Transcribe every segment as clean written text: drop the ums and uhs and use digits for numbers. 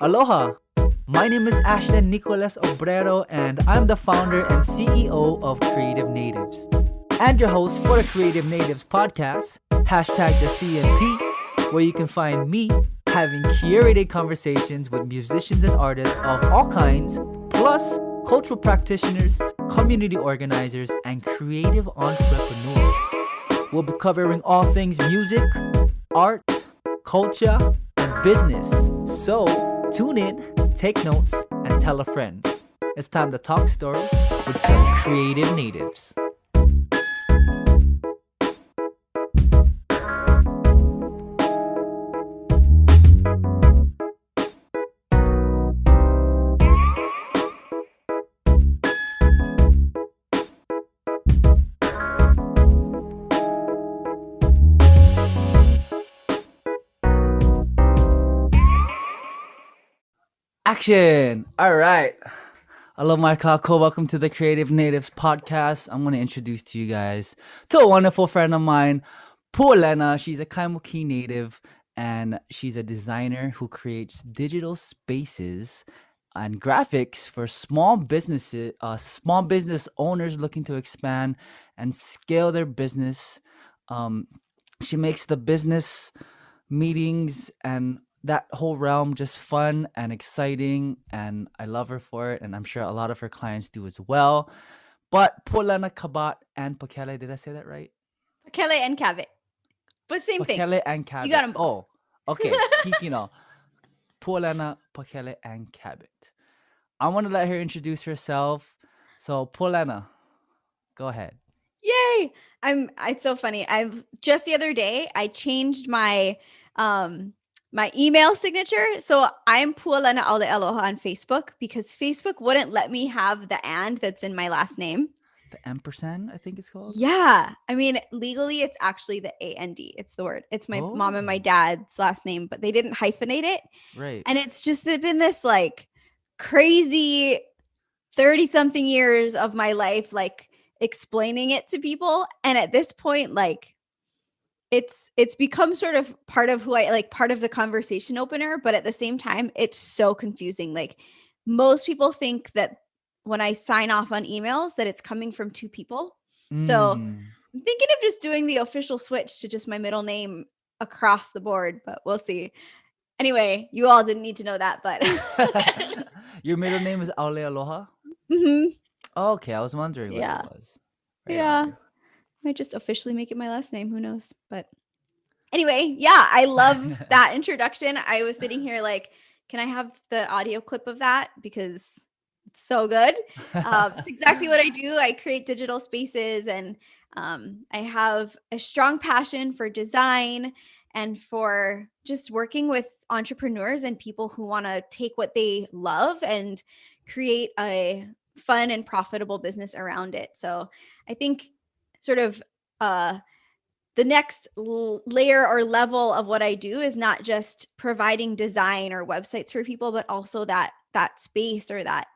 Aloha! My name is Ashton Nicolas Obrero, and I'm the founder and CEO of Creative Natives. And your host for the Creative Natives podcast, hashtag the CNP, where you can find me having curated conversations with musicians and artists of all kinds, plus cultural practitioners, community organizers, and creative entrepreneurs. We'll be covering all things music, art, culture, and business. So tune in, take notes, and tell a friend. It's time to talk story with some creative natives. Action! All right. Hello, my kako. Welcome to the Creative Natives podcast. I'm going to introduce to you guys to a wonderful friend of mine, Pualena. She's a Kaimuki native, and she's a designer who creates digital spaces and graphics for small business owners looking to expand and scale their business. She makes the business meetings and that whole realm just fun and exciting, and I love her for it, and I'm sure a lot of her clients do as well. But Pualena Cabot and Pakele, did I say that right? Pakele and Cabot. But same thing. Pakele and Cabot. You got them both. Oh, okay. Hikino. Pualena, Pakele, and Cabot. I want to let her introduce herself. So, Pualena, go ahead. Yay! It's so funny. I've just the other day I changed my my email signature. So I'm Pualena Aloha on Facebook because Facebook wouldn't let me have the and that's in my last name. The ampersand, I think it's called. Yeah. I mean, legally it's actually the AND. It's the word. It's my mom and my dad's last name, but they didn't hyphenate it. Right. And it's just been this like crazy 30-something years of my life, like explaining it to people. And at this point, like it's become sort of part of who I like, part of the conversation opener, but at the same time, it's so confusing. Like most people think that when I sign off on emails that it's coming from two people. So I'm thinking of just doing the official switch to just my middle name across the board, but we'll see. Anyway, you all didn't need to know that, but Your middle name is Aule Aloha? Mm-hmm. Oh, okay, I was wondering what it was. Right. Yeah. Might just officially make it my last name. Who knows? But anyway, yeah, I love that introduction. I was sitting here like, can I have the audio clip of that? Because it's so good. It's exactly what I do. I create digital spaces, and I have a strong passion for design and for just working with entrepreneurs and people who want to take what they love and create a fun and profitable business around it. So I think sort of the next layer or level of what I do is not just providing design or websites for people, but also that space or that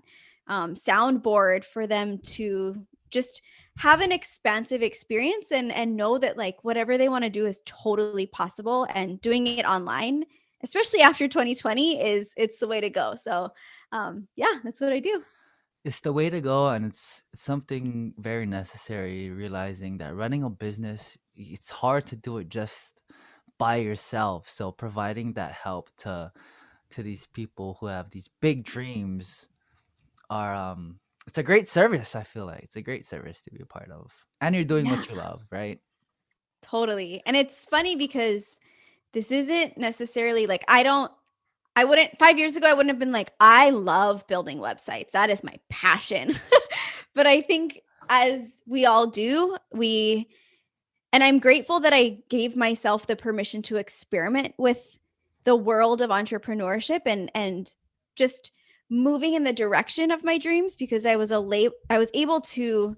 soundboard for them to just have an expansive experience and know that like whatever they want to do is totally possible, and doing it online, especially after 2020, it's the way to go. So yeah, that's what I do. It's the way to go, and it's something very necessary, realizing that running a business, it's hard to do it just by yourself. So providing that help to these people who have these big dreams are it's a great service. I feel like it's a great service to be a part of, and you're doing what you love, right? Totally. And it's funny because this isn't necessarily like I wouldn't 5 years ago I wouldn't have been like, I love building websites. That is my passion. But I think as we all do, and I'm grateful that I gave myself the permission to experiment with the world of entrepreneurship and just moving in the direction of my dreams, because I was able to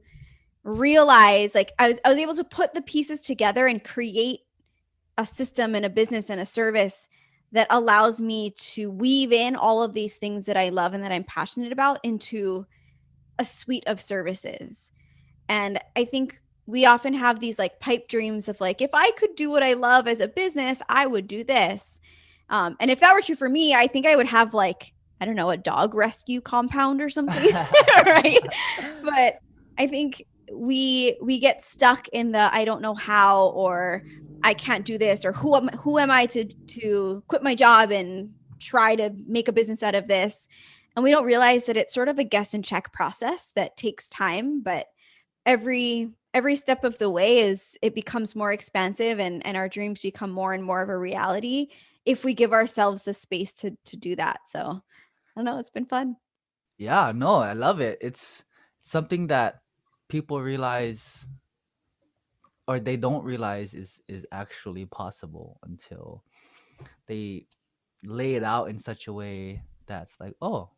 realize, like I was able to put the pieces together and create a system and a business and a service that allows me to weave in all of these things that I love and that I'm passionate about into a suite of services. And I think we often have these like pipe dreams of like, if I could do what I love as a business, I would do this. And if that were true for me, I think I would have like, I don't know, a dog rescue compound or something, right? But I think we get stuck in the I don't know how, or I can't do this, or who am I to quit my job and try to make a business out of this. And we don't realize that it's sort of a guess and check process that takes time, but every step of the way is it becomes more expansive, and our dreams become more and more of a reality if we give ourselves the space to do that. So I don't know, it's been fun. Yeah, no, I love it. It's something that people realize or they don't realize is actually possible until they lay it out in such a way that's like, oh,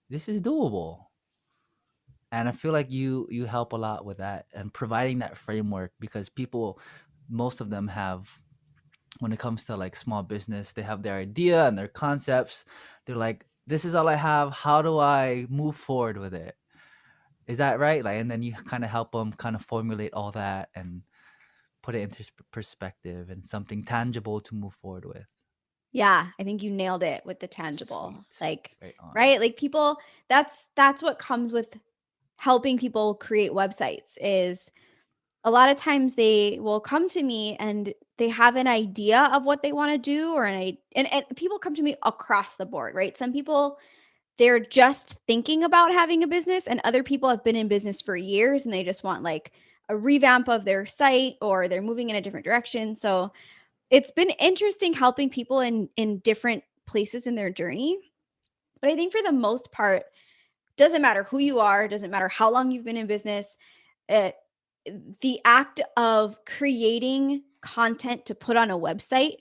this is doable. And I feel like you help a lot with that and providing that framework, because people, most of them have, when it comes to like small business, they have their idea and their concepts. They're like, this is all I have, how do I move forward with it? Is that right? Like, and then you kind of help them kind of formulate all that and put it into perspective and something tangible to move forward with. Yeah, I think you nailed it with the tangible. Sweet. Like, Right on. right? Like people, that's what comes with helping people create websites is a lot of times they will come to me and they have an idea of what they want to do, or and people come to me across the board, right? Some people, they're just thinking about having a business, and other people have been in business for years and they just want like a revamp of their site, or they're moving in a different direction. So it's been interesting helping people in different places in their journey. But I think for the most part, doesn't matter who you are, doesn't matter how long you've been in business, it, the act of creating content to put on a website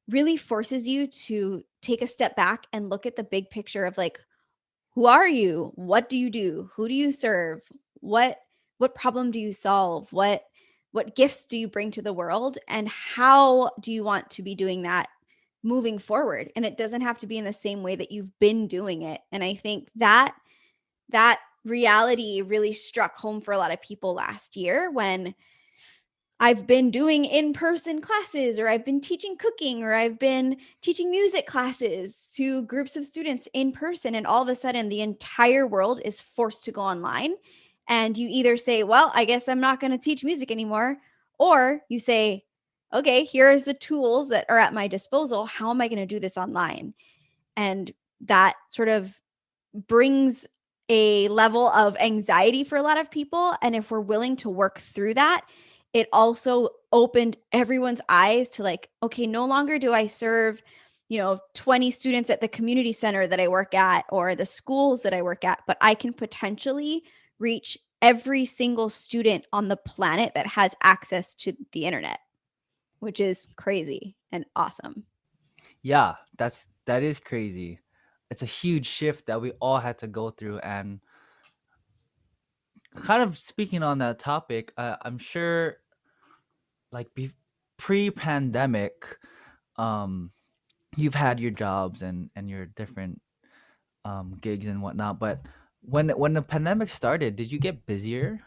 really forces you to take a step back and look at the big picture of like, who are you? What do you do? Who do you serve? What problem do you solve? What gifts do you bring to the world? And how do you want to be doing that moving forward? And it doesn't have to be in the same way that you've been doing it. And I think that reality really struck home for a lot of people last year when I've been doing in-person classes, or I've been teaching cooking, or I've been teaching music classes to groups of students in person. And all of a sudden, the entire world is forced to go online. And you either say, well, I guess I'm not going to teach music anymore. Or you say, okay, here's the tools that are at my disposal. How am I going to do this online? And that sort of brings a level of anxiety for a lot of people. And if we're willing to work through that, it also opened everyone's eyes to like, okay, no longer do I serve, 20 students at the community center that I work at or the schools that I work at, but I can potentially reach every single student on the planet that has access to the internet, which is crazy and awesome. Yeah, that is crazy. It's a huge shift that we all had to go through. And kind of speaking on that topic, I'm sure like pre-pandemic, um, you've had your jobs and your different gigs and whatnot. But when the pandemic started, did you get busier?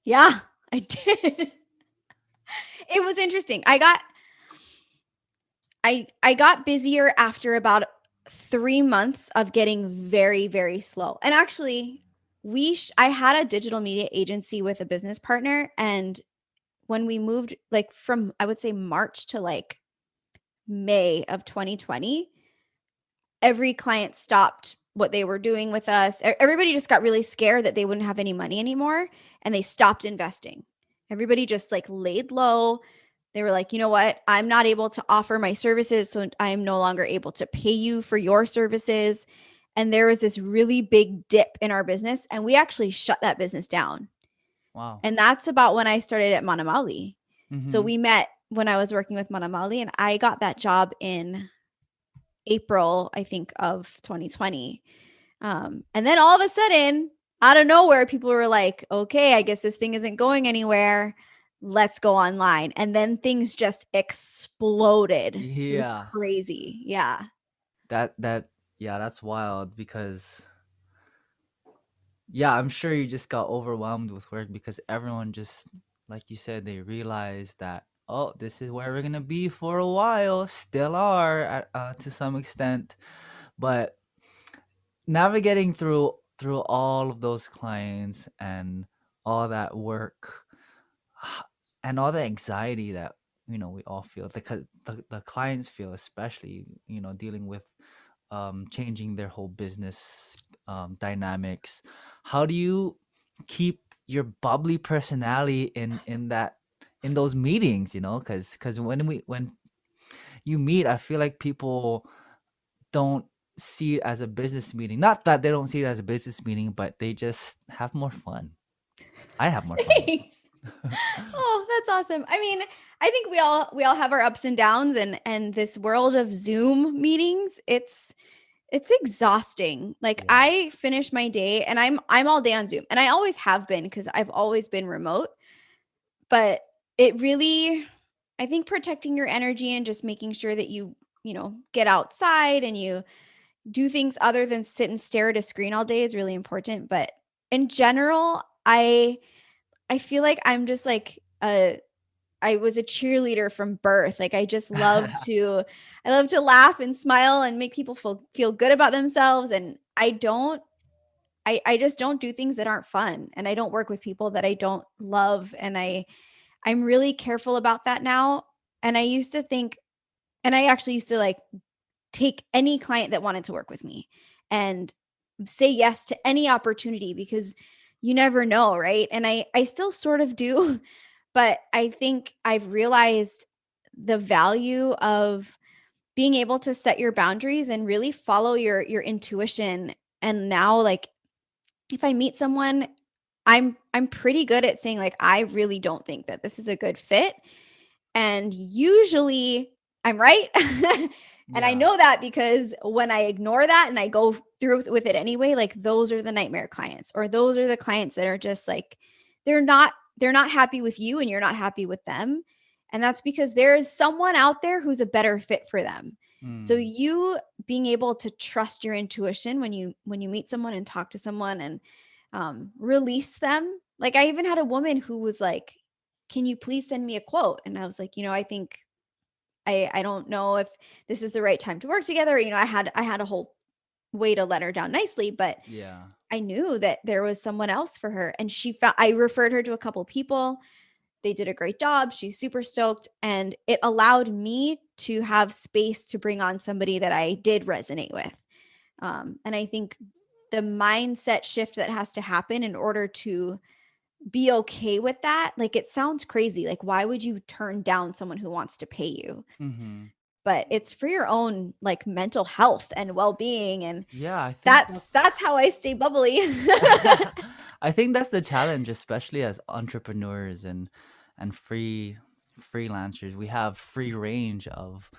Yeah, I did. It was interesting. I got busier after about 3 months of getting very, very slow. And actually, I had a digital media agency with a business partner, and when we moved like from I would say March to like May of 2020, every client stopped what they were doing with us. Everybody just got really scared that they wouldn't have any money anymore, and they stopped investing. Everybody just like laid low. They were like, you know what? I'm not able to offer my services, so I am no longer able to pay you for your services. And there was this really big dip in our business, and we actually shut that business down. Wow. And that's about when I started at Manamauli. So Mm-hmm. we met when I was working with Manamauli, and I got that job in April, I think, of 2020. And then all of a sudden, out of nowhere, people were like, okay, I guess this thing isn't going anywhere. Let's go online. And then things just exploded. It was Yeah. crazy. Yeah. That yeah, that's wild because yeah, I'm sure you just got overwhelmed with work because everyone just, like you said, they realized that, oh, this is where we're gonna be for a while. Still are to some extent, but navigating through all of those clients and all that work and all the anxiety that we all feel, the clients feel, especially dealing with changing their whole business dynamics. How do you keep your bubbly personality in those meetings? Because when you meet, I feel like people don't see it as a business meeting. Not that they don't see it as a business meeting, but they just have more fun. I have more fun. Thanks. Oh, that's awesome. I mean, I think we all have our ups and downs, and this world of Zoom meetings, it's exhausting. Like Yeah. I finish my day and I'm all day on Zoom, and I always have been because I've always been remote, but it really, I think protecting your energy and just making sure that you get outside and you do things other than sit and stare at a screen all day is really important. But in general, I feel like I'm just like I was a cheerleader from birth. Like I love to laugh and smile and make people feel good about themselves. And I just don't do things that aren't fun. And I don't work with people that I don't love. And I'm really careful about that now. And I used to think, and I actually used to like take any client that wanted to work with me and say yes to any opportunity because you never know, right? And I still sort of do, but I think I've realized the value of being able to set your boundaries and really follow your intuition. And now like if I meet someone, I'm pretty good at saying like I really don't think that this is a good fit, and usually I'm right. And I Yeah. know that because when I ignore that and I go through with it anyway, like those are the nightmare clients, or those are the clients that are just like they're not happy with you and you're not happy with them. And that's because there is someone out there who's a better fit for them. So Mm. you being able to trust your intuition when you meet someone and talk to someone and release them. Like I even had a woman who was like, can you please send me a quote? And I was like, I think I don't know if this is the right time to work together. I had a whole way to let her down nicely, but Yeah. I knew that there was someone else for her. And I referred her to a couple people. They did a great job. She's super stoked. And it allowed me to have space to bring on somebody that I did resonate with. And I think the mindset shift that has to happen in order to be okay with that. Like it sounds crazy. Like why would you turn down someone who wants to pay you? Mm-hmm. But it's for your own like mental health and well-being, and Yeah, I think that's how I stay bubbly. I think that's the challenge, especially as entrepreneurs and freelancers. We have free range of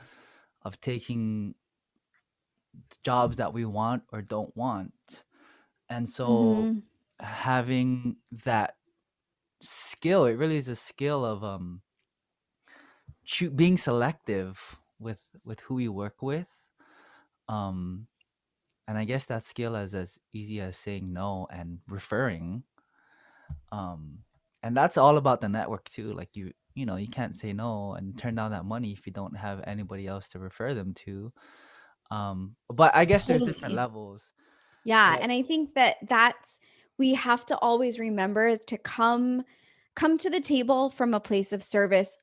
taking jobs that we want or don't want. And so Mhm. having that skill, it really is a skill of being selective with who you work with. Um and I guess that skill is as easy as saying no and referring. um and that's all about the network too. Like you can't say no and turn down that money if you don't have anybody else to refer them to. But I guess there's different Totally. levels. Yeah, But and I think that's we have to always remember to come to the table from a place of service.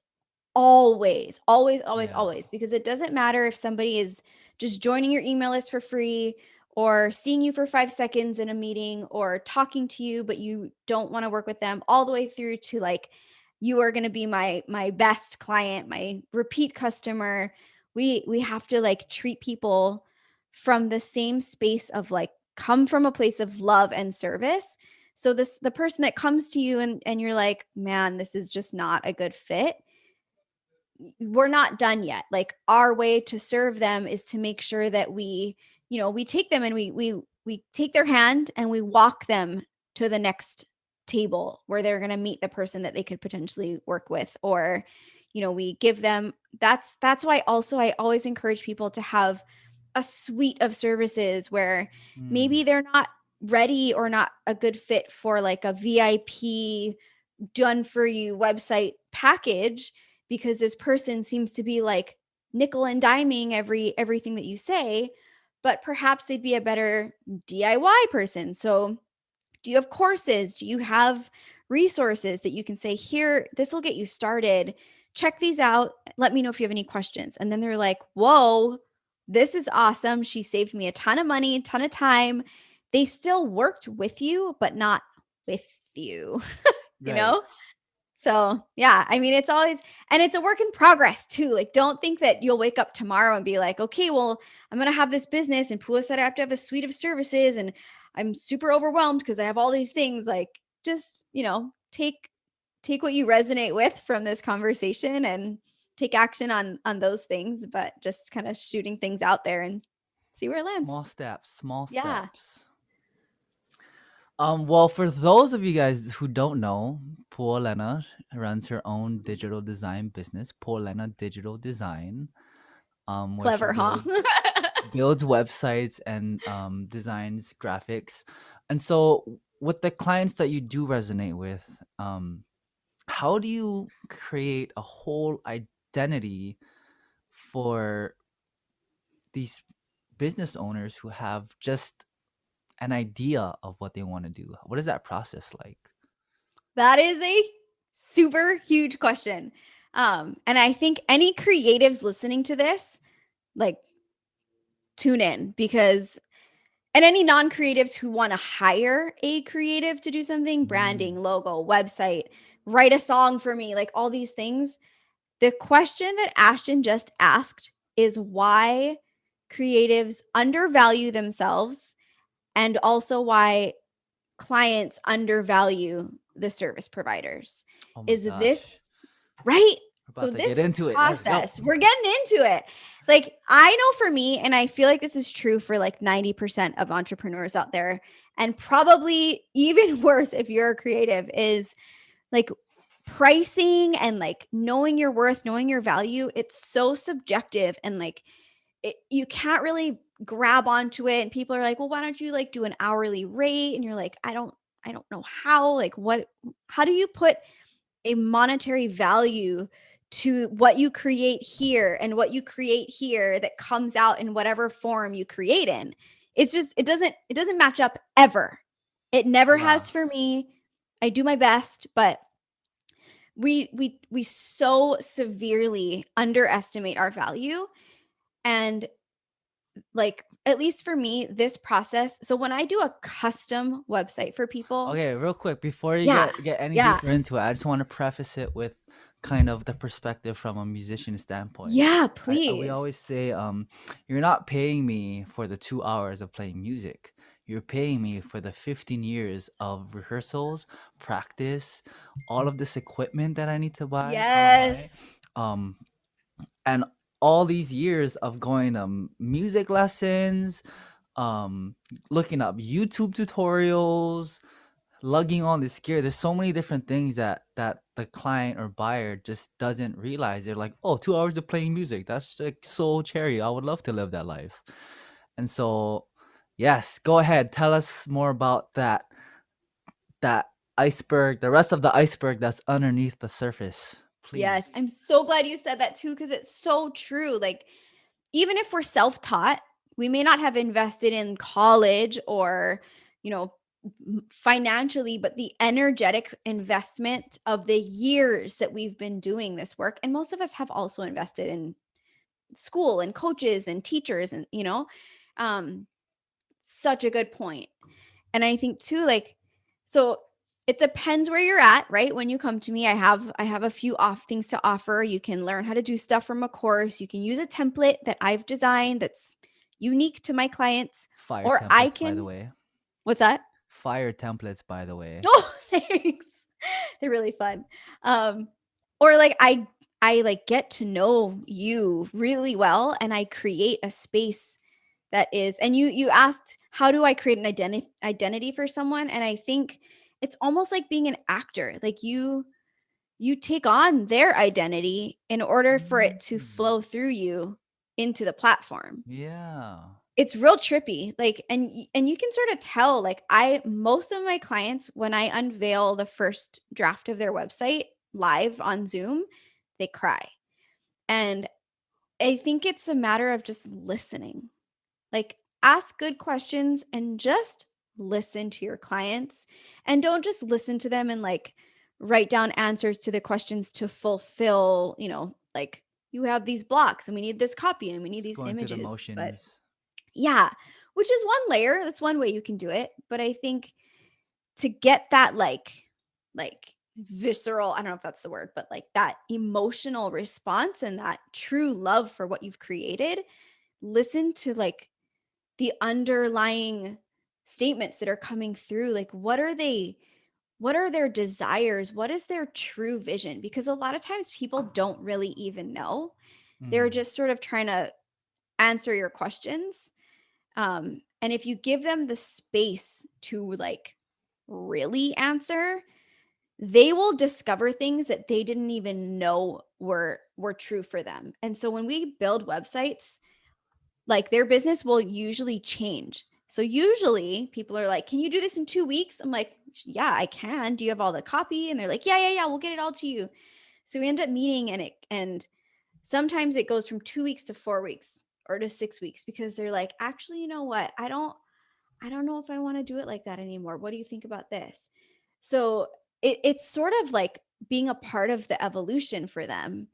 Always, always, always, yeah. always, because it doesn't matter if somebody is just joining your email list for free or seeing you for 5 seconds in a meeting or talking to you, but you don't want to work with them, all the way through to like you are going to be my best client, my repeat customer. We have to like treat people from the same space of like come from a place of love and service. So the person that comes to you and you're like, "Man, this is just not a good fit." We're not done yet. Like our way to serve them is to make sure that we take them and we take their hand and we walk them to the next table where they're going to meet the person that they could potentially work with, or we give them that's why also I always encourage people to have a suite of services where Mm. maybe they're not ready or not a good fit for like a VIP done for you website package. because this person seems to be like nickel and diming everything that you say, but perhaps they'd be a better DIY person. So do you have courses? Do you have resources that you can say, here, this will get you started. Check these out. Let me know if you have any questions. And then they're like, whoa, this is awesome. She saved me a ton of money, a ton of time. They still worked with you, but not with you, you Right. know? So yeah, I mean, it's always, and it's a work in progress too. Like, don't think that you'll wake up tomorrow and be like, okay, well, I'm going to have this business and Pua said I have to have a suite of services and I'm super overwhelmed because I have all these things. Like, just, take what you resonate with from this conversation and take action on those things, but just kind of shooting things out there and see where it lands. Small steps, small Yeah. steps. Well, for those of you guys who don't know, Pualena runs her own digital design business, Pualena Digital Design, where she Clever, huh? builds websites and designs graphics. And so, with the clients that you do resonate with, how do you create a whole identity for these business owners who have just an idea of what they want to do? What is that process like? That is a super huge question. And I think any creatives listening to this, like, tune in, because, and any non-creatives who want to hire a creative to do something, branding, Mm. logo, website, write a song for me, like all these things. The question that Ashton just asked is why creatives undervalue themselves, and also why clients undervalue the service providers. Oh my Is this gosh. right? We're So about to this get into it. Let's go. process, we're getting into it. Like, I know for me, and I feel like this is true for like 90% of entrepreneurs out there, and probably even worse if you're a creative, is like pricing and like knowing your worth, knowing your value. It's so subjective, and like you can't really grab onto it. And people are like, well, why don't you like do an hourly rate? And you're like, I don't know how, like, how do you put a monetary value to what you create here and what you create here that comes out in whatever form you create in? It's just, it doesn't match up ever. It never Yeah. has for me. I do my best, but we so severely underestimate our value. And like, at least for me, this process, so when I do a custom website for people, Okay, real quick before you yeah, get any yeah, deeper into it, I just want to preface it with kind of the perspective from a musician standpoint. yeah, We please. always say, you're not paying me for the 2 hours of playing music. You're paying me for the 15 years of rehearsals, practice, all of this equipment that I need to buy, Yes. um, and all these years of going music lessons, um, looking up YouTube tutorials, lugging on this gear. There's so many different things that the client or buyer just doesn't realize. They're like, oh, 2 hours of playing music, that's like so cherry, I would love to live that life. And so, yes, go ahead, tell us more about that iceberg, the rest of the iceberg that's underneath the surface, please. Yes. I'm so glad you said that too, because it's so true. Like, even if we're self-taught, we may not have invested in college or, you know, financially, but the energetic investment of the years that we've been doing this work. And most of us have also invested in school and coaches and teachers, and, um, such a good point. And I think too, like, so it depends where you're at, right? When you come to me, I have a few off things to offer. You can learn how to do stuff from a course. You can use a template that I've designed that's unique to my clients, Fire or I templates, by the can, way. what's that? Fire templates, by the way. Oh, thanks. They're really fun. Um, or like I like get to know you really well, and I create a space that is, and you asked, how do I create an identity for someone? And I think it's almost like being an actor. Like, you take on their identity in order for it to Mm. flow through you into the platform. Yeah. It's real trippy. Like, and you can sort of tell, like, most of my clients, when I unveil the first draft of their website live on Zoom, they cry. And I think it's a matter of just listening. Like, ask good questions and just listen to your clients. And don't just listen to them and like write down answers to the questions to fulfill, like you have these blocks and we need this copy and we need Just these going through the images. But motions. yeah, which is one layer. That's one way you can do it. But I think to get that like visceral, I don't know if that's the word, but like that emotional response and that true love for what you've created, listen to like the underlying statements that are coming through. Like what are their desires? What is their true vision? Because a lot of times people don't really even know. They're Mm. just sort of trying to answer your questions. And if you give them the space to like really answer, they will discover things that they didn't even know were true for them. And so when we build websites, like their business will usually change. So usually people are like, "Can you do this in 2 weeks?" I'm like, "Yeah, I can. Do you have all the copy?" And they're like, "Yeah, yeah, yeah, we'll get it all to you." So we end up meeting and sometimes it goes from 2 weeks to 4 weeks or to 6 weeks because they're like, "Actually, you know what? I don't know if I want to do it like that anymore. What do you think about this?" So it's sort of like being a part of the evolution for them.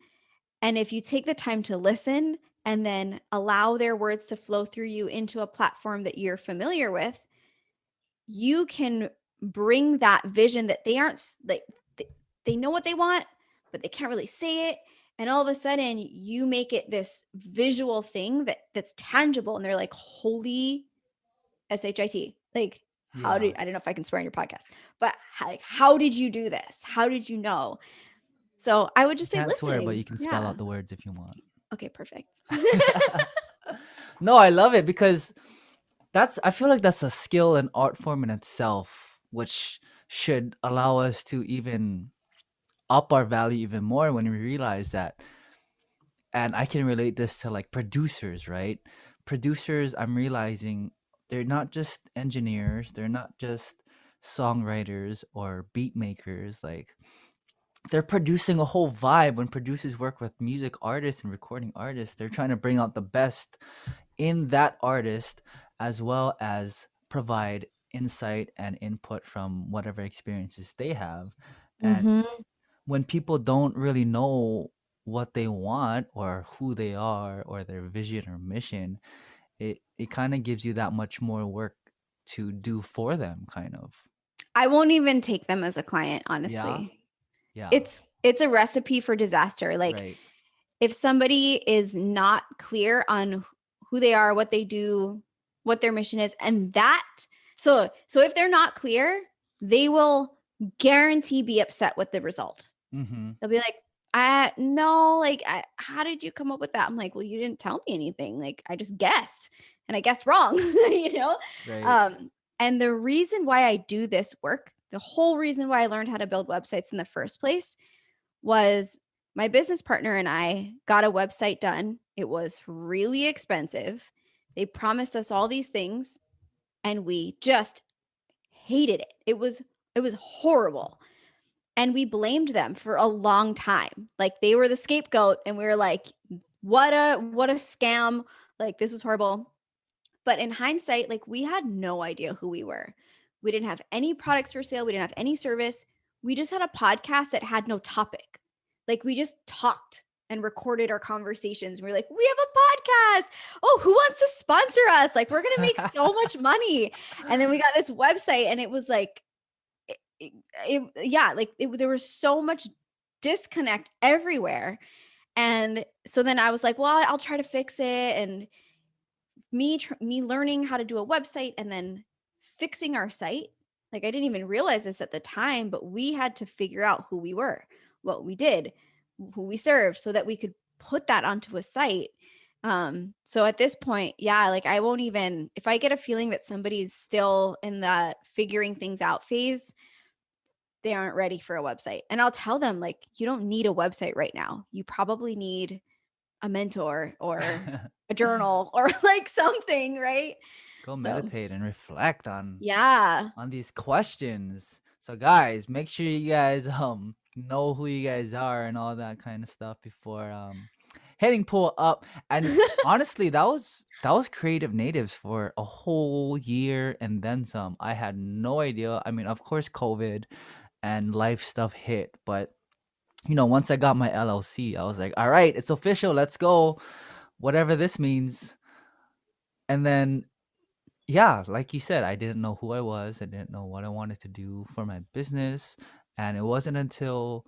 And if you take the time to listen and then allow their words to flow through you into a platform that you're familiar with, you can bring that vision that they aren't like, they know what they want, but they can't really say it. And all of a sudden, you make it this visual thing that's tangible. And they're like, "Holy SHIT. Like, Yeah. I don't know if I can swear on your podcast, but how did you do this? How did you know?" So I would You just say can't swear, but listening. you can spell Yeah. out the words if you want. Okay, perfect. No, I love it because I feel like that's a skill and art form in itself, which should allow us to even up our value even more when we realize that. And I can relate this to like producers, right? Producers, I'm realizing they're not just engineers, they're not just songwriters or beat makers. Like they're producing a whole vibe. When producers work with music artists and recording artists, they're trying to bring out the best in that artist as well as provide insight and input from whatever experiences they have. And Mhm. when people don't really know what they want or who they are or their vision or mission, it kind of gives you that much more work to do for them, kind of. I won't even take them as a client, Yeah. honestly. Yeah. It's a recipe for disaster. Like Right. if somebody is not clear on who they are, what they do, what their mission is, and that so if they're not clear, they will guarantee be upset with the result. Mm-hmm. They'll be like, "I no, like how did you come up with that?" I'm like, "Well, you didn't tell me anything. Like I just guessed and I guessed wrong." you know? Right. Um and the reason why I do this work, the whole reason why I learned how to build websites in the first place was my business partner and I got a website done. It was really expensive. They promised us all these things and we just hated it. It was horrible. And we blamed them for a long time. Like they were the scapegoat and we were like, what a scam. Like this was horrible. But in hindsight, like we had no idea who we were. We didn't have any products for sale, we didn't have any service. We just had a podcast that had no topic. Like we just talked and recorded our conversations. We were like, "We have a podcast. Oh, who wants to sponsor us? Like we're going to make so much money." And then we got this website and it was like yeah, like there was so much disconnect everywhere. And so then I was like, "Well, I'll try to fix it." And me learning how to do a website and then fixing our site, like I didn't even realize this at the time, but we had to figure out who we were, what we did, who we served so that we could put that onto a site. So at this point, yeah, like I won't even, if I get a feeling that somebody's still in the figuring things out phase, they aren't ready for a website. And I'll tell them, like, you don't need a website right now. You probably need a mentor or a journal or like something, right? Go So, meditate and reflect on yeah. these questions. So guys, make sure you guys know who you guys are and all that kind of stuff before hitting pull up. And honestly, that was creative natives for a whole year and then some. I had no idea. I mean, of course COVID and life stuff hit, but once I got my LLC, I was like, all right, it's official, let's go, whatever this means. And then yeah, like you said, I didn't know who I was. I didn't know what I wanted to do for my business. And it wasn't until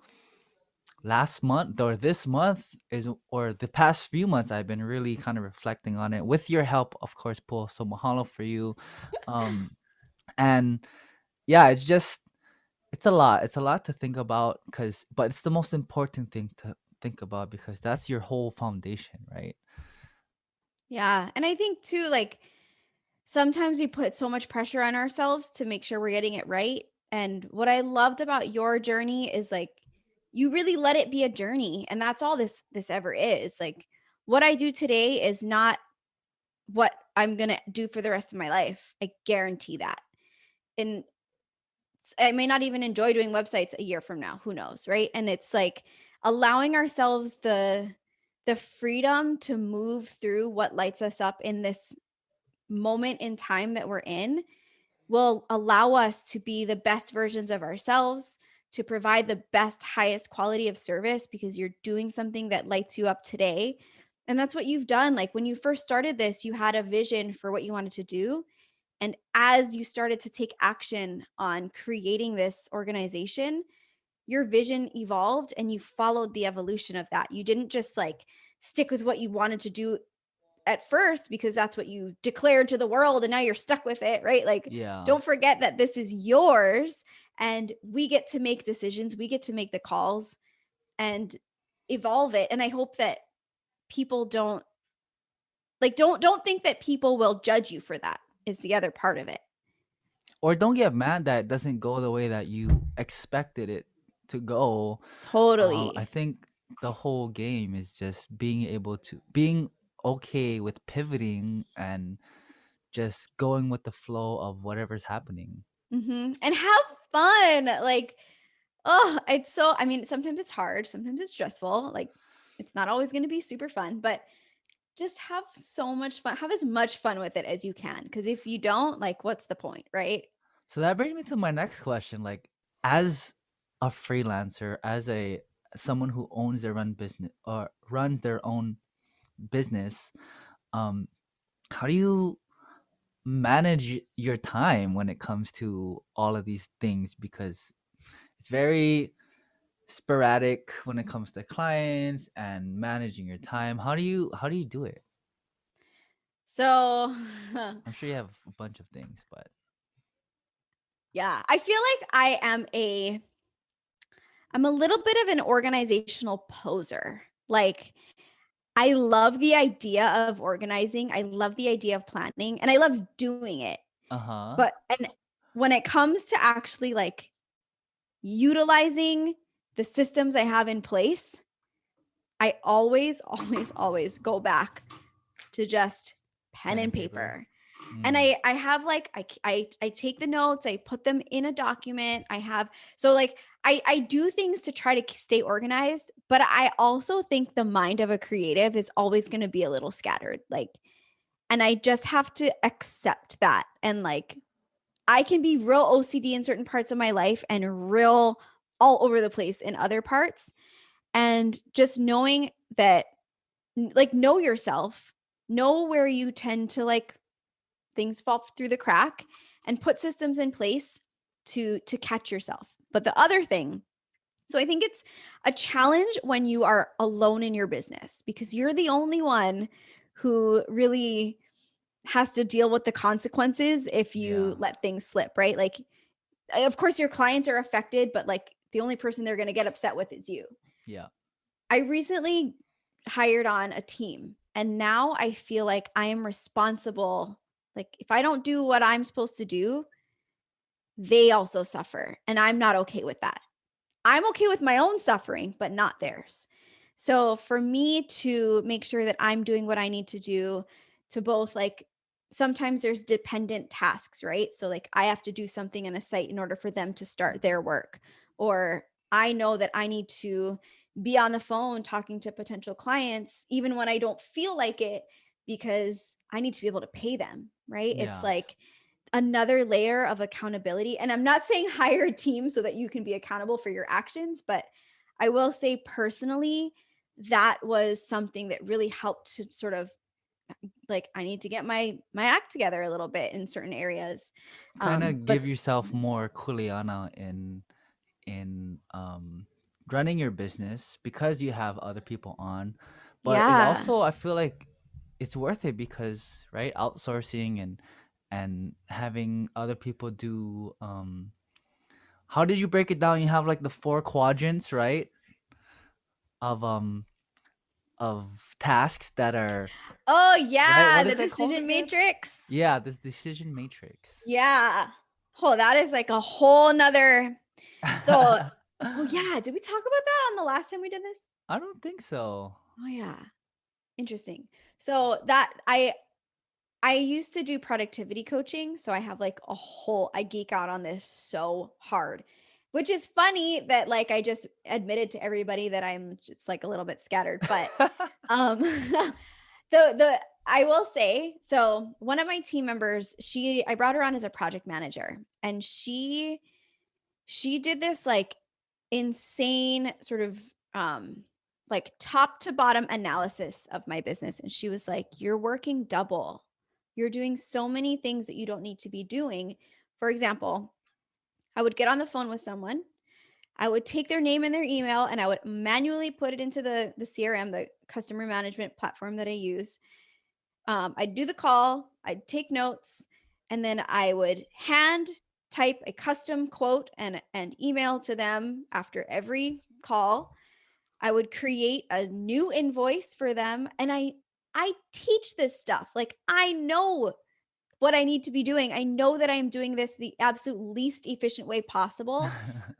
last month or this month or the past few months I've been really kind of reflecting on it with your help, of course, Paul. So mahalo for you. Um and yeah, it's a lot. It's a lot to think about but it's the most important thing to think about because that's your whole foundation, right? Yeah. And I think too, like sometimes we put so much pressure on ourselves to make sure we're getting it right. And what I loved about your journey is like you really let it be a journey. And that's all this ever is. Like what I do today is not what I'm gonna do for the rest of my life. I guarantee that. And I may not even enjoy doing websites a year from now. Who knows, right? And it's like allowing ourselves the freedom to move through what lights us up in this moment in time that we're in will allow us to be the best versions of ourselves, to provide the best, highest quality of service because you're doing something that lights you up today. And that's what you've done. Like when you first started this, you had a vision for what you wanted to do. And as you started to take action on creating this organization, your vision evolved and you followed the evolution of that. You didn't just like stick with what you wanted to do at first because that's what you declared to the world and now you're stuck with it, right? Like, Yeah. don't forget that this is yours and we get to make decisions, we get to make the calls and evolve it. And I hope that people don't think that people will judge you for that is the other part of it. Or don't get mad that it doesn't go the way that you expected it to go. I Totally. think the whole game is just being okay with pivoting and just going with the flow of whatever's happening. And have fun. Like, oh, it's so, I mean, sometimes it's hard, sometimes it's stressful. Like, it's not always going to be super fun, but just have so much fun. Have as much fun with it as you can. Because if you don't, like, what's the point, right? So that brings me to my next question. Like, as a freelancer, as a someone who owns their own business or runs their own business, um, how do you manage your time when it comes to all of these things? Because it's very sporadic when it comes to clients and managing your time. How do you do it? So, I'm sure you have a bunch of things, but yeah, I feel like I'm a little bit of an organizational poser. Like, I love the idea of organizing. I love the idea of planning and I love doing it. uh-huh. And when it comes to actually like utilizing the systems I have in place, I always, always, always go back to just pen Pen and and paper. paper. And Mm. I have like I take the notes, I put them in a document. I have so like I do things to try to stay organized, but I also think the mind of a creative is always going to be a little scattered. Like and I just have to accept that and like I can be real OCD in certain parts of my life and real all over the place in other parts. And just knowing that, like, know yourself, know where you tend to like things fall through the crack and put systems in place to catch yourself. But the other thing, so I think it's a challenge when you are alone in your business because you're the only one who really has to deal with the consequences if you Yeah. let things slip, right? Like of course your clients are affected, but like the only person they're going to get upset with is you. Yeah. I recently hired on a team and now I feel like I am responsible. Like if I don't do what I'm supposed to do, they also suffer. And I'm not okay with that. I'm okay with my own suffering, but not theirs. So for me to make sure that I'm doing what I need to do to both like sometimes there's dependent tasks, right? So like I have to do something in a site in order for them to start their work or I know that I need to be on the phone talking to potential clients, even when I don't feel like it, because I need to be able to pay them, right? It's Yeah. like another layer of accountability. And I'm not saying hire a team so that you can be accountable for your actions, but I will say personally, that was something that really helped to sort of like, I need to get my act together a little bit in certain areas. Kind of But give yourself more kuleana in running your business because you have other people on, but it yeah. also, I feel like it's worth it because, right, outsourcing and having other people do, how did you break it down? You have like the four quadrants, right, of tasks that are, Oh, right, yeah, what the is that called decision again? matrix. Yeah, this decision matrix. Yeah. Oh, that is like a whole nother. So, oh yeah, did we talk about that on the last time we did this? I don't think so. Oh yeah. Interesting. So that I used to do productivity coaching, so I have like a whole I geek out on this so hard. Which is funny that like I just admitted to everybody that I'm just like a little bit scattered, but um the I will say, so one of my team members, I brought her on as a project manager, and she did this like insane sort of like top to bottom analysis of my business, and she was like, "You're working double. You're doing so many things that you don't need to be doing." For example, I would get on the phone with someone, I would take their name and their email, and I would manually put it into the CRM, the customer management platform that I use. I'd do the call, I'd take notes, and then I would hand type a custom quote and email to them after every call. I would create a new invoice for them, and I teach this stuff. Like, I know what I need to be doing. I know that I'm doing this the absolute least efficient way possible.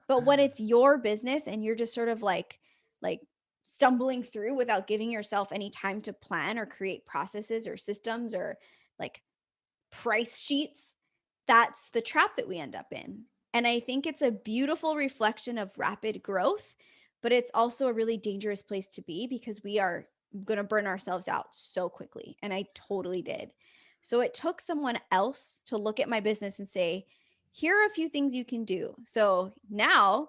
But when it's your business and you're just sort of like stumbling through without giving yourself any time to plan or create processes or systems or like price sheets, that's the trap that we end up in. And I think it's a beautiful reflection of rapid growth, but it's also a really dangerous place to be because we are going to burn ourselves out so quickly. And I totally did. So it took someone else to look at my business and say, here are a few things you can do. So now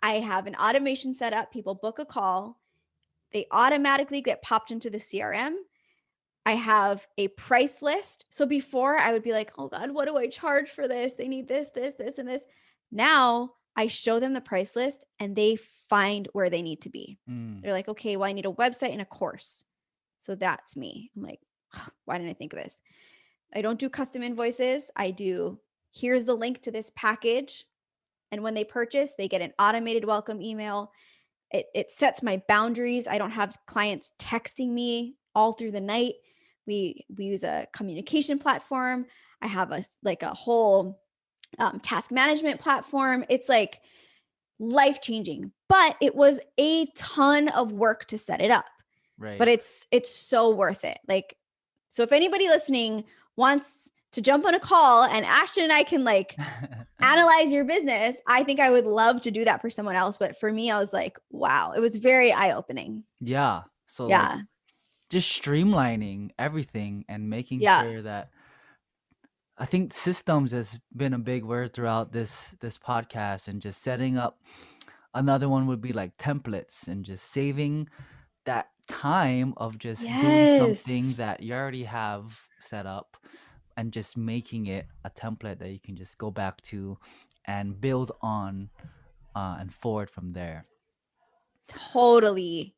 I have an automation set up. People book a call, they automatically get popped into the CRM. I have a price list. So before I would be like, oh God, what do I charge for this? They need this, this, this, and this. Now I show them the price list and they find where they need to be. Mm. They're like, okay, well, I need a website and a course. So that's me. I'm like, why didn't I think of this? I don't do custom invoices. I do, here's the link to this package. And when they purchase, they get an automated welcome email. It sets my boundaries. I don't have clients texting me all through the night. We use a communication platform. I have a whole task management platform. It's like life changing, but it was a ton of work to set it up. But Right. it's so worth it. Like, so if anybody listening wants to jump on a call and Ashton and I can like analyze your business, I think I would love to do that for someone else. But for me, I was like, wow, it was very eye-opening. Yeah. So like Yeah. just streamlining everything and making Yeah. sure that, I think systems has been a big word throughout this podcast, and just setting up, another one would be like templates and just saving that time of just doing something Yes. that you already have set up and just making it a template that you can just go back to and build on, and forward from there. Totally.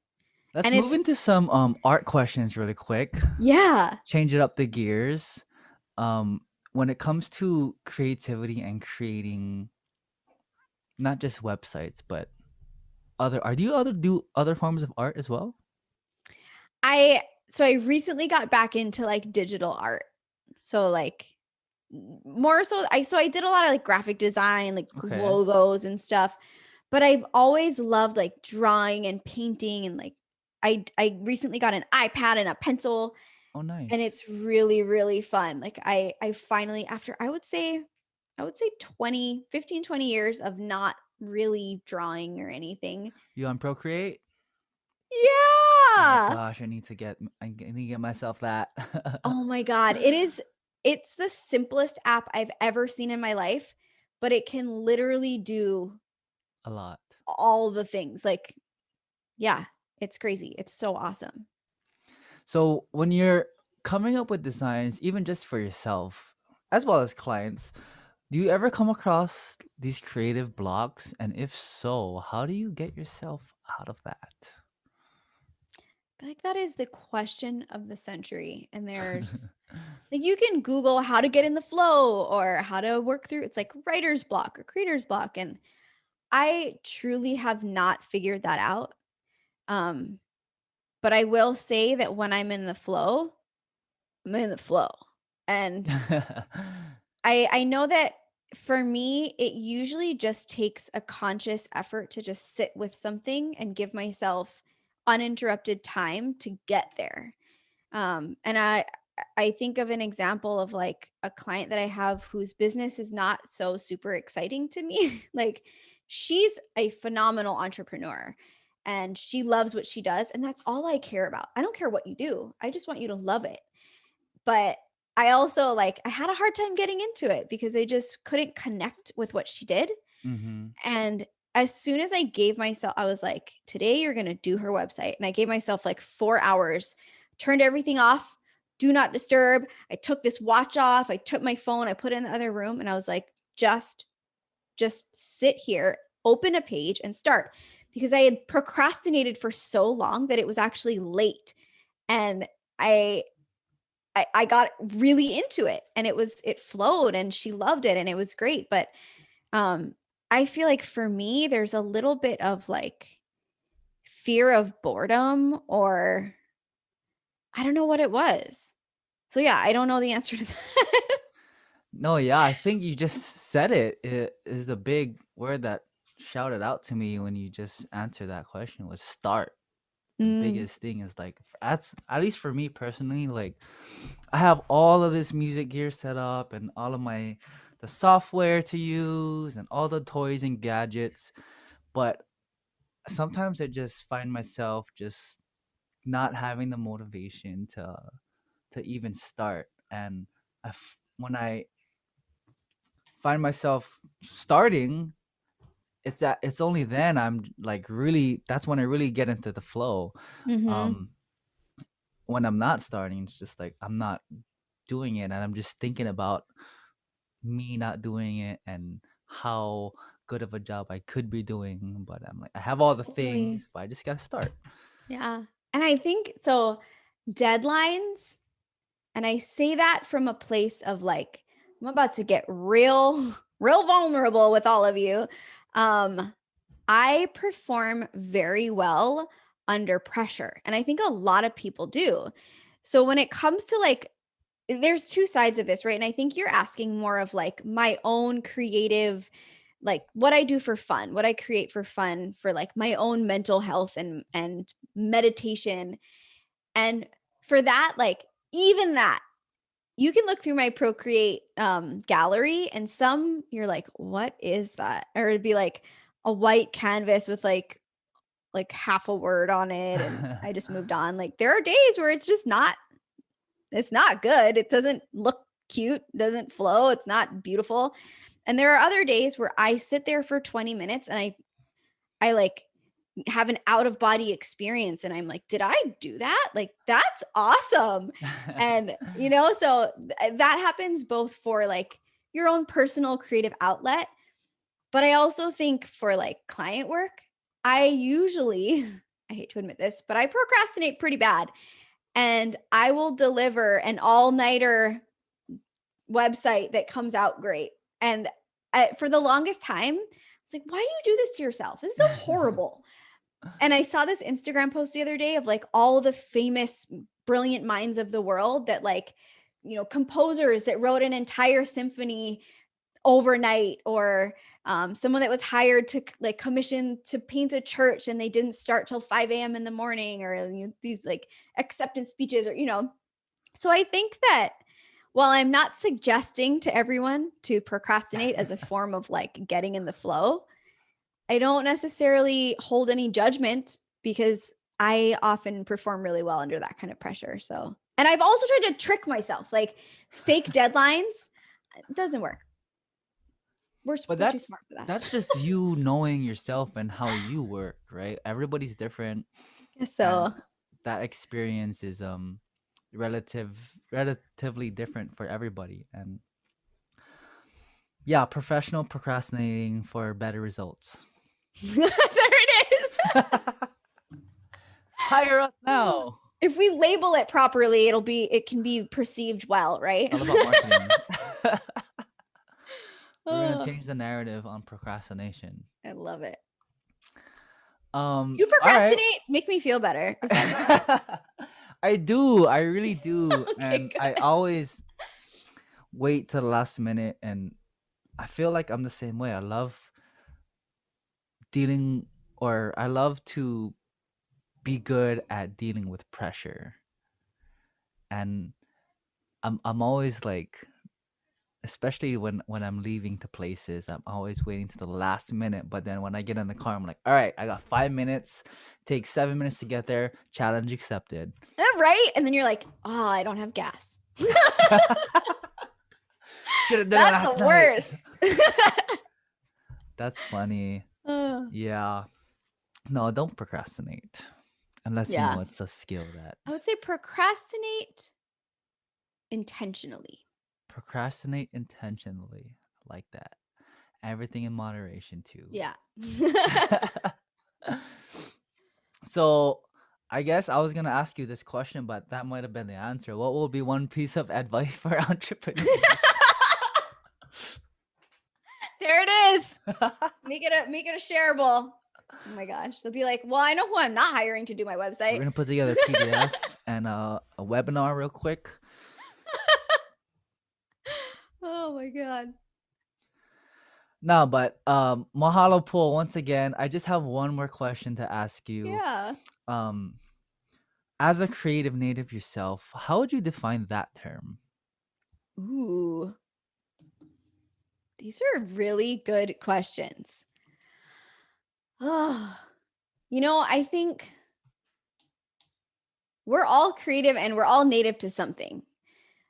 Let's And move it's, into some art questions really quick. yeah. Change it up the gears. Um, when it comes to creativity and creating not just websites, but do you do other forms of art as well? So I recently got back into like digital art. So like more so I did a lot of like graphic design, like Okay. logos and stuff. But I've always loved like drawing and painting and like I recently got an iPad and a pencil, Oh, and nice. it's really really fun. Like I finally, after I would say 20, 15, 20 years of not really drawing or anything. You on Procreate? Oh my Yeah. gosh, I need to get myself that. Oh my God. It's the simplest app I've ever seen in my life, but it can literally do A lot. all the things. Like, yeah, it's crazy. It's so awesome. So when you're coming up with designs, even just for yourself, as well as clients, do you ever come across these creative blocks? And if so, how do you get yourself out of that? I feel like that is the question of the century. And there's like you can Google how to get in the flow or how to work through it's like writer's block or creator's block. And I truly have not figured that out. Um, but I will say that when I'm in the flow, I'm in the flow. And I know that for me, it usually just takes a conscious effort to just sit with something and give myself uninterrupted time to get there. And I think of an example of like a client that I have whose business is not so super exciting to me. Like she's a phenomenal entrepreneur and she loves what she does and that's all I care about. I don't care what you do. I just want you to love it. But I also like I had a hard time getting into it because I just couldn't connect with what she did. Mm-hmm. And as soon as I gave myself, I was like, today you're going to do her website. And I gave myself like 4 hours, turned everything off, do not disturb. I took this watch off. I took my phone, I put it in the other room. And I was like, just sit here, open a page and start because I had procrastinated for so long that it was actually late. And I got really into it and it flowed and she loved it and it was great. But I feel like for me, there's a little bit of like fear of boredom or I don't know what it was. So yeah, I don't know the answer to that. No, yeah, I think you just said it. It is the big word that shouted out to me when you just answered that question was start. The Mm, biggest thing is like that's at least for me personally, like I have all of this music gear set up and all of the software to use and all the toys and gadgets, but sometimes I just find myself just not having the motivation to even start. And when I find myself starting, it's only then I'm like really that's when I really get into the flow. mhm. Um when I'm not starting, it's just like I'm not doing it and I'm just thinking about me not doing it and how good of a job I could be doing. But I'm like, I have all the Totally. things, but I just gotta start. Yeah. And I think so deadlines, and I say that from a place of like, I'm about to get real, real vulnerable with all of you. Um, I perform very well under pressure. And I think a lot of people do. So when it comes to like, there's two sides of this, right? And I think you're asking more of like my own creative, like what I do for fun, what I create for fun for like my own mental health and meditation. And for that, like even that, you can look through my Procreate gallery and some you're like, what is that? Or it'd be like a white canvas with like half a word on it and I just moved on. Like there are days where it's not good. It doesn't look cute, doesn't flow, it's not beautiful. And there are other days where I sit there for 20 minutes and I like have an out of body experience and I'm like, did I do that? Like that's awesome. And so that happens both for like your own personal creative outlet, but I also think for like client work, I usually I hate to admit this, but I procrastinate pretty bad and I will deliver an all-nighter website that comes out great. And for the longest time, it's like, why do you do this to yourself? This is so horrible. And I saw this Instagram post the other day of like all the famous brilliant minds of the world that like, composers that wrote an entire symphony overnight or someone that was hired to like commission to paint a church and they didn't start till 5 a.m. in the morning or these like acceptance speeches or. So I think that while I'm not suggesting to everyone to procrastinate as a form of like getting in the flow, I don't necessarily hold any judgment because I often perform really well under that kind of pressure. So, and I've also tried to trick myself, like fake deadlines. It doesn't work. We're But too smart for that. that's just you knowing yourself and how you work, right? Everybody's different, Guess and so. that experience is relatively different for everybody. And yeah, professional procrastinating for better results. There it is. Hire us now. If we label it properly, it can be perceived well, right? All about marketing. We're gonna Oh, change the narrative on procrastination. I love it. You You all right. procrastinate, make me feel better. Is that I do. I really do. okay? And I Good. always wait to the last minute, and I feel like I'm the same way. I love dealing, or I love to be good at dealing with pressure. And I'm always like, especially when I'm leaving to places, I'm always waiting to the last minute. But then when I get in the car, I'm like, all right, I got 5 minutes, takes 7 minutes to get there, challenge accepted. Right? And then you're like, oh, I don't have gas. Should have done it That's last the night. worst. That's funny. Oh, Yeah. No, don't procrastinate. Unless you yeah. know it's a skill that I would say procrastinate intentionally. procrastinate intentionally. I like that. Everything in moderation too. Yeah. So I guess I was gonna ask you this question, but that might have been the answer. What will be one piece of advice for entrepreneurs? There it is. Make it a shareable. Oh my gosh. They'll be like, well, I know who I'm not hiring to do my We're website. gonna put together a PDF and a webinar real quick. Oh my God. No, but mahalo Paul once again. I just have one more question to ask you. Yeah. Um as a creative native yourself, how would you define that term? Ooh. These are really good questions. Oh, I think we're all creative and we're all native to something.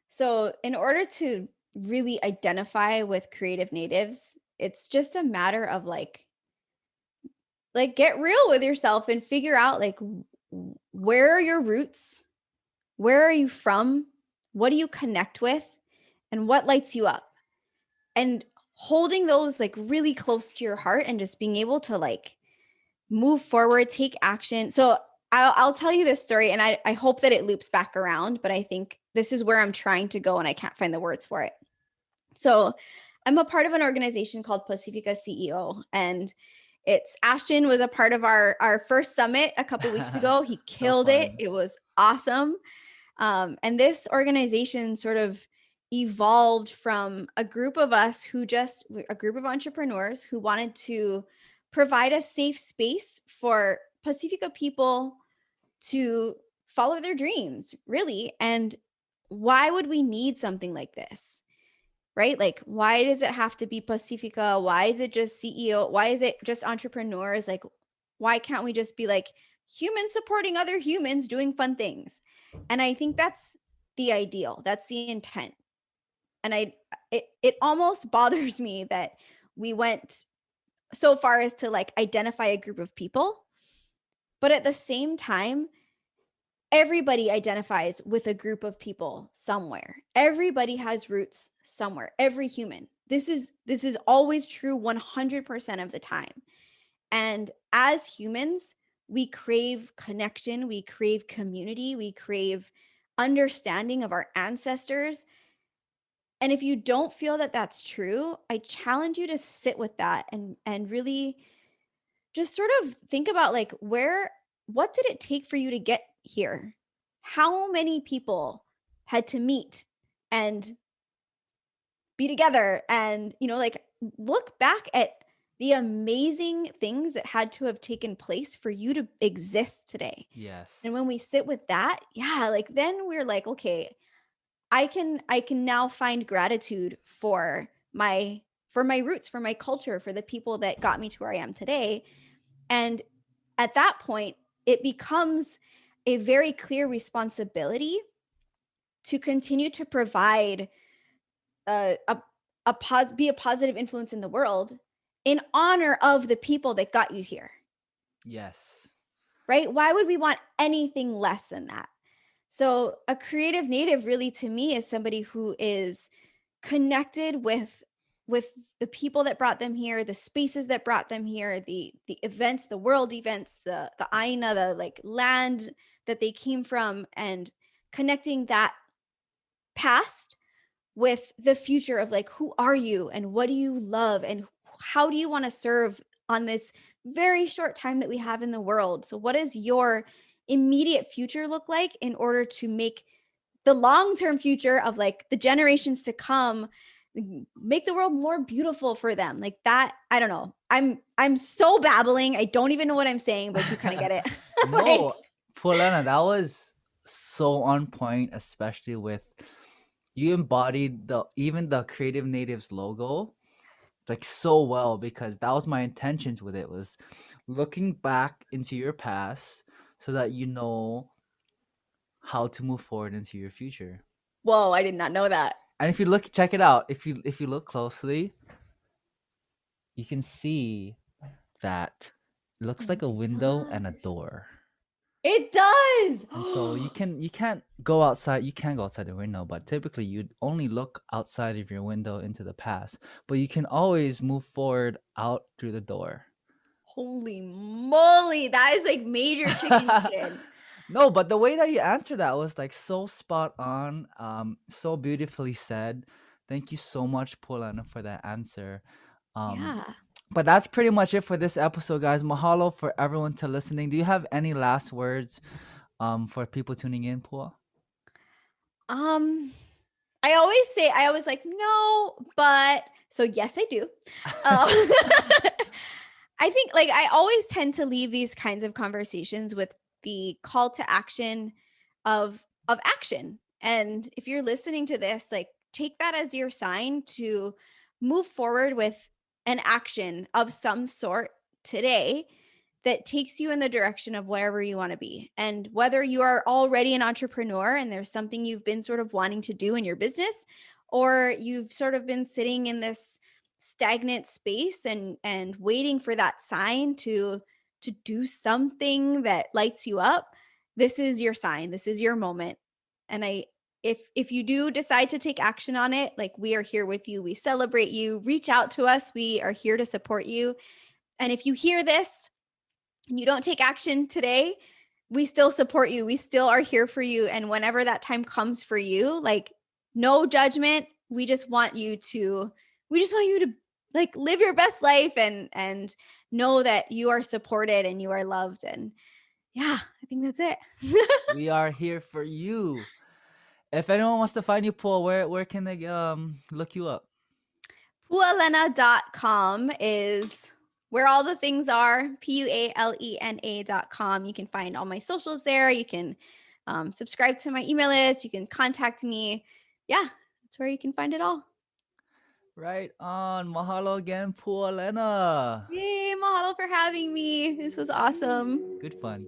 So, in order to really identify with creative natives, it's just a matter of like get real with yourself and figure out like where are your roots? Where are you from? What do you connect with? And what lights you up? And holding those like really close to your heart and just being able to like move forward, take action. So I'll tell you this story and I hope that it loops back around, but I think this is where I'm trying to go and I can't find the words for it. So I'm a part of an organization called Pacifica CEO, and it's Ashton was a part of our first summit a couple weeks ago. He killed it. fun. It was awesome. And this organization sort of evolved from a group of us a group of entrepreneurs who wanted to provide a safe space for Pacifica people to follow their dreams, really. And why would we need something like this? Right? Like, why does it have to be Pacifica? Why is it just CEO? Why is it just entrepreneurs? Like, why can't we just be like humans supporting other humans doing fun things? And I think that's the ideal. That's the intent. And it almost bothers me that we went so far as to like identify a group of people, but at the same time, everybody identifies with a group of people somewhere. Everybody has roots somewhere. Every human. This is always true 100% of the time. And as humans, we crave connection, we crave community, we crave understanding of our ancestors. And if you don't feel that that's true, I challenge you to sit with that and really just sort of think about like what did it take for you to get here? How many people had to meet and be together and like look back at the amazing things that had to have taken place for you to exist today. Yes. And when we sit with that, yeah, like then we're like, okay, I can now find gratitude for my for my roots, for my culture, for the people that got me to where I am today. And at that point, it becomes a very clear responsibility to continue to provide be a positive influence in the world in honor of the people that got you here. Yes. Right? Why would we want anything less than that? So a creative native really to me is somebody who is connected with the people that brought them here, the spaces that brought them here, the events, the world events, the aina, the like land that they came from, and connecting that past with the future of like, who are you and what do you love and how do you want to serve on this very short time that we have in the world? So what does your immediate future look like in order to make the long-term future of like the generations to come, make the world more beautiful for them? Like that, I don't know. I'm so babbling. I don't even know what I'm saying, but you kind of get it. No, Like, Pualena, that was so on point, especially with you embodied even the Creative Natives logo like so well, because that was my intentions with it, was looking back into your past so that you know how to move forward into your future. whoa, I did not know that. And if you look, check it out. If you look closely, you can see that it looks like a window and a Gosh. door. It does. And so you can't go outside. You can go outside the window, but typically you'd only look outside of your window into the past. But you can always move forward out through the door. Holy moly, that is like major chicken skin. No, but the way that you answered that was like so spot on, so beautifully said. Thank you so much, Pualena, for that answer. Yeah. But that's pretty much it for this episode, guys. Mahalo for everyone to listening. Do you have any last words for people tuning in, Pua? I always like, no, but so yes, I do. I think like I always tend to leave these kinds of conversations with the call to action of action. And if you're listening to this, like take that as your sign to move forward with an action of some sort today that takes you in the direction of wherever you want to be. And whether you are already an entrepreneur and there's something you've been sort of wanting to do in your business, or you've sort of been sitting in this stagnant space and waiting for that sign to do something that lights you up, this is your sign. This is your moment. And if you do decide to take action on it, like we are here with you. We celebrate you. Reach out to us. We are here to support you. And if you hear this and you don't take action today, we still support you. We still are here for you. And whenever that time comes for you, like no judgment. We just want you to like live your best life and know that you are supported and you are loved. And yeah, I think that's it. We are here for you. If anyone wants to find you, Paul, where can they look you up? Pualena.com is where all the things are. Pualena.com. You can find all my socials there. You can subscribe to my email list. You can contact me. Yeah, that's where you can find it all. Right on. Mahalo again, Pualena. Yay, mahalo for having me. This was awesome. Good fun.